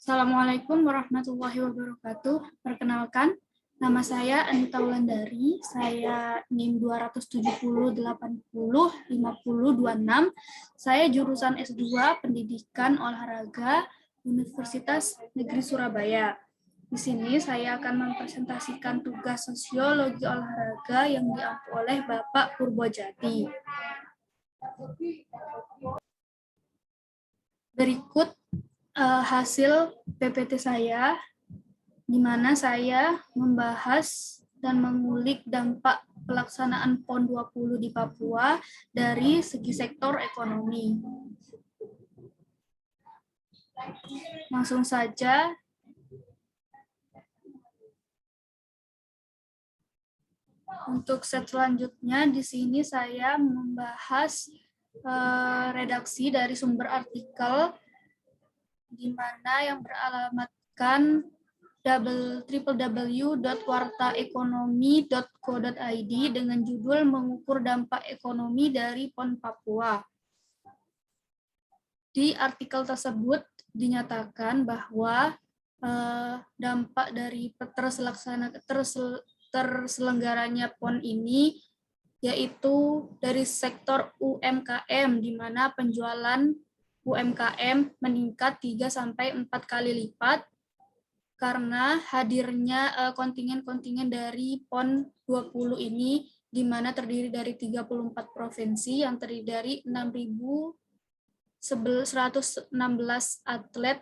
Assalamualaikum warahmatullahi wabarakatuh. Perkenalkan, nama saya Anita Wulandari. Saya NIM 270805026. Saya jurusan S2 Pendidikan Olahraga Universitas Negeri Surabaya. Di sini saya akan mempresentasikan tugas sosiologi olahraga yang diampu oleh Bapak Purbojati. Berikut hasil PPT saya, di mana saya membahas dan mengulik dampak pelaksanaan PON 20 di Papua dari segi sektor ekonomi. Langsung saja. Untuk set selanjutnya, di sini saya membahas redaksi dari sumber artikel di mana yang beralamatkan www.wartaekonomi.co.id dengan judul mengukur dampak ekonomi dari PON Papua. Di artikel tersebut dinyatakan bahwa dampak dari terselenggaranya PON ini yaitu dari sektor UMKM, di mana penjualan UMKM meningkat 3-4 kali lipat karena hadirnya kontingen-kontingen dari PON 20 ini, di mana terdiri dari 34 provinsi yang terdiri dari 6.116 atlet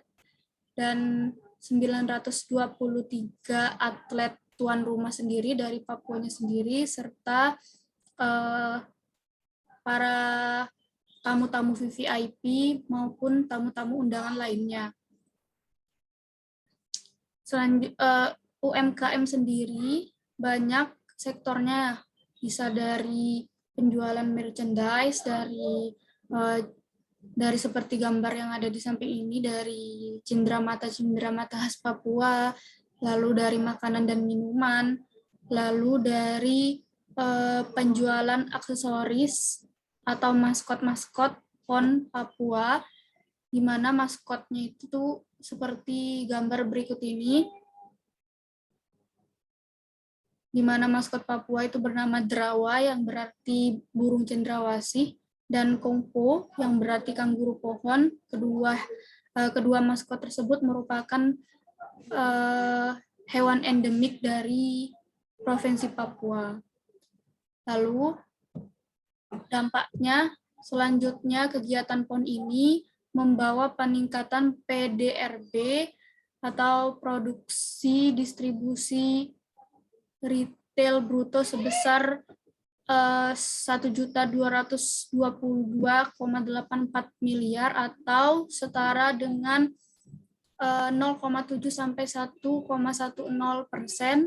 dan 923 atlet tuan rumah sendiri dari Papuanya sendiri, serta para tamu-tamu VVIP maupun tamu-tamu undangan lainnya. UMKM sendiri banyak sektornya, bisa dari penjualan merchandise, dari seperti gambar yang ada di samping ini, dari cenderamata khas Papua, lalu dari makanan dan minuman, lalu dari penjualan aksesoris atau maskot-maskot PON Papua, di mana maskotnya itu seperti gambar berikut ini, di mana maskot Papua itu bernama Drawa yang berarti burung cendrawasih, dan Kongpo yang berarti kanguru pohon. Kedua maskot tersebut merupakan hewan endemik dari Provinsi Papua. Lalu dampaknya selanjutnya, kegiatan PON ini membawa peningkatan PDRB atau produksi distribusi retail bruto sebesar 1.222,84 miliar atau setara dengan 0,7 sampai 1,10%.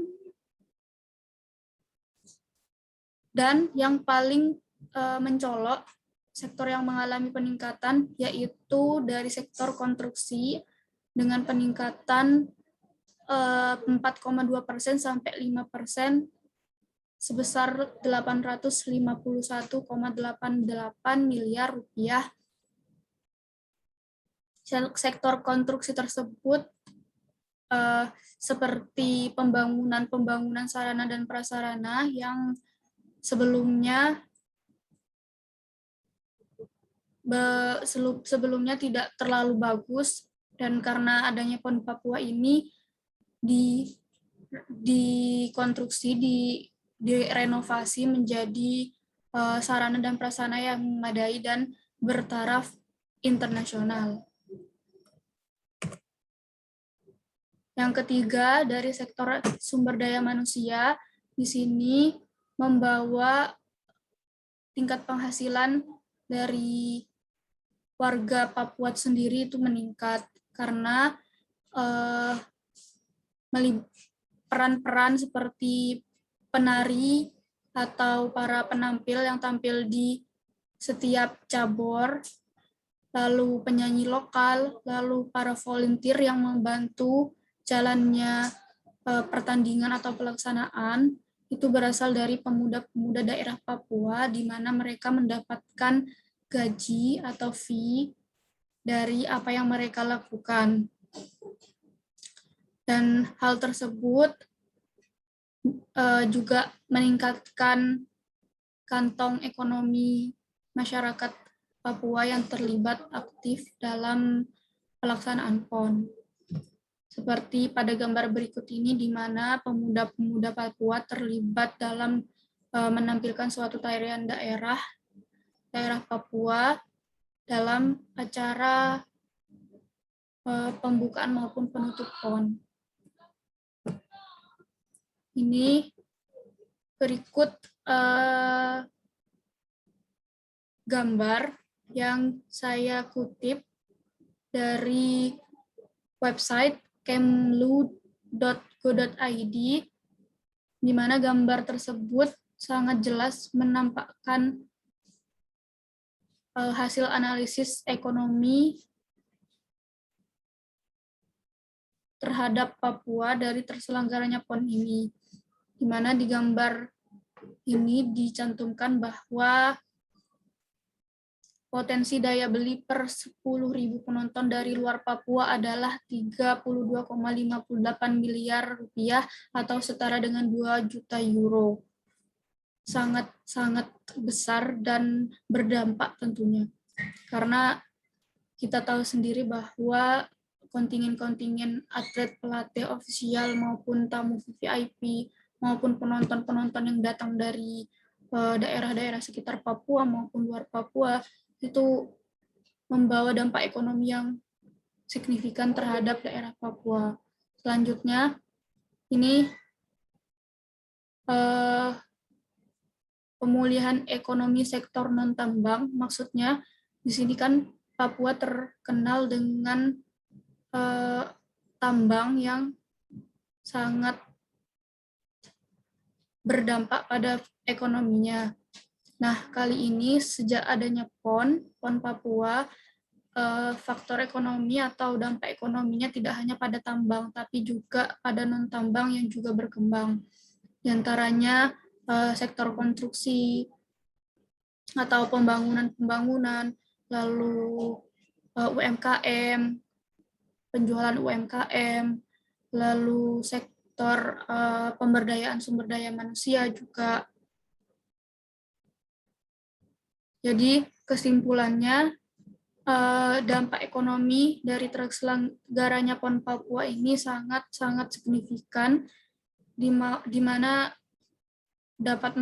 Dan yang paling mencolok, sektor yang mengalami peningkatan yaitu dari sektor konstruksi dengan peningkatan 4,2% sampai 5% sebesar 851,88 miliar rupiah. Sektor konstruksi tersebut seperti pembangunan sarana dan prasarana yang sebelumnya tidak terlalu bagus, dan karena adanya PON Papua ini dikonstruksi, direnovasi menjadi sarana dan prasarana yang memadai dan bertaraf internasional. Yang ketiga, dari sektor sumber daya manusia, di sini membawa tingkat penghasilan dari warga Papua sendiri itu meningkat karena peran-peran seperti penari atau para penampil yang tampil di setiap cabur, lalu penyanyi lokal, lalu para volunteer yang membantu jalannya pertandingan atau pelaksanaan, itu berasal dari pemuda-pemuda daerah Papua, di mana mereka mendapatkan gaji atau fee dari apa yang mereka lakukan. Dan hal tersebut juga meningkatkan kantong ekonomi masyarakat Papua yang terlibat aktif dalam pelaksanaan PON. Seperti pada gambar berikut ini, di mana pemuda-pemuda Papua terlibat dalam menampilkan suatu tarian daerah Papua dalam acara pembukaan maupun penutup PON. Ini berikut gambar yang saya kutip dari website kemlu.go.id, di mana gambar tersebut sangat jelas menampakkan hasil analisis ekonomi terhadap Papua dari terselenggaranya PON ini, di mana di gambar ini dicantumkan bahwa potensi daya beli per 10.000 penonton dari luar Papua adalah 32,58 miliar rupiah atau setara dengan 2 juta euro. Sangat-sangat besar dan berdampak tentunya. Karena kita tahu sendiri bahwa kontingen-kontingen atlet, pelatih ofisial maupun tamu VIP maupun penonton-penonton yang datang dari daerah-daerah sekitar Papua maupun luar Papua itu membawa dampak ekonomi yang signifikan terhadap daerah Papua. Selanjutnya, ini pemulihan ekonomi sektor non-tambang, maksudnya di sini kan Papua terkenal dengan tambang yang sangat berdampak pada ekonominya. Nah, kali ini sejak adanya PON Papua, faktor ekonomi atau dampak ekonominya tidak hanya pada tambang, tapi juga pada non-tambang yang juga berkembang. Di antaranya sektor konstruksi atau pembangunan, lalu UMKM, penjualan UMKM, lalu sektor pemberdayaan sumber daya manusia juga. Jadi kesimpulannya, dampak ekonomi dari terselenggaranya PON Papua ini sangat-sangat signifikan, di mana dapat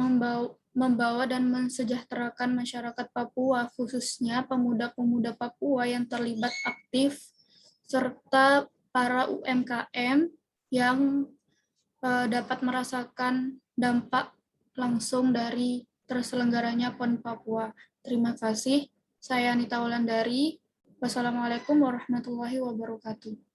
membawa dan mensejahterakan masyarakat Papua, khususnya pemuda-pemuda Papua yang terlibat aktif, serta para UMKM yang dapat merasakan dampak langsung dari terselenggaranya PON Papua. Terima kasih. Saya Anita Wulandari. Wassalamualaikum warahmatullahi wabarakatuh.